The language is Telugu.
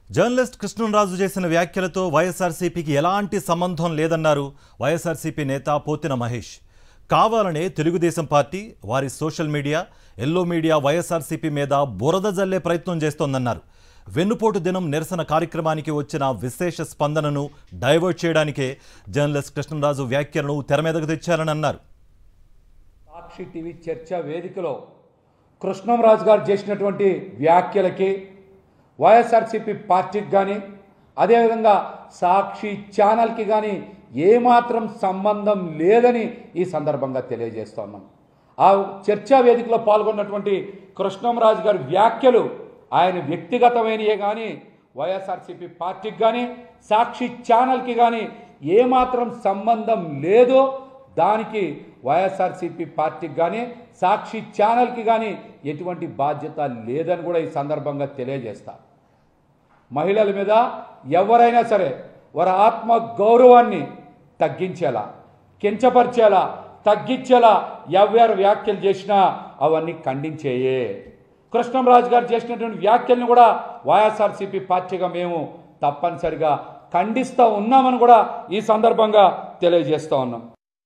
జర్నలిస్ట్ కృష్ణంరాజు చేసిన వ్యాఖ్యలతో వైఎస్ఆర్సీపీకి ఎలాంటి సంబంధం లేదన్నారు వైఎస్ఆర్సీపీ నేత పోతిన మహేష్. కావాలనే తెలుగుదేశం పార్టీ వారి social media, yellow media YSRCP మీద బురద జల్లే ప్రయత్నం చేస్తోందన్నారు. వెన్నుపోటు దినం నిరసన కార్యక్రమానికి వచ్చిన విశేష స్పందనను డైవర్ట్ చేయడానికే జర్నలిస్ట్ కృష్ణంరాజు వ్యాఖ్యలను తెరమీదకు తెచ్చారని అన్నారు. సాక్షి టీవీ చర్చ వేదికలో కృష్ణంరాజు గారు చేసినటువంటి వ్యాఖ్యలకి వైఎస్ఆర్సీపీ పార్టీకి కానీ అదేవిధంగా సాక్షి ఛానల్కి కానీ ఏమాత్రం సంబంధం లేదని ఈ సందర్భంగా తెలియజేస్తున్నాం. ఆ చర్చా వేదికలో పాల్గొన్నటువంటి కృష్ణంరాజు గారి వ్యాఖ్యలు ఆయన వ్యక్తిగతమైనయే కానీ వైఎస్ఆర్సీపీ పార్టీకి కానీ సాక్షి ఛానల్కి కానీ ఏమాత్రం సంబంధం లేదో దానికి వైఎస్ఆర్సీపీ పార్టీకి కానీ సాక్షి ఛానల్కి కానీ ఎటువంటి బాధ్యత లేదని కూడా ఈ సందర్భంగా తెలియజేస్తా. మహిళల మీద ఎవరైనా సరే వారి ఆత్మ గౌరవాన్ని తగ్గించేలా, కించపరిచేలా, తగ్గించేలా ఎవరు వ్యాఖ్యలు చేసినా అవన్నీ ఖండించేయే. కృష్ణంరాజు గారు చేసినటువంటి వ్యాఖ్యలను కూడా వైఎస్ఆర్సీపీ పార్టీగా మేము తప్పనిసరిగా ఖండిస్తూ ఉన్నామని కూడా ఈ సందర్భంగా తెలియజేస్తూ ఉన్నాం.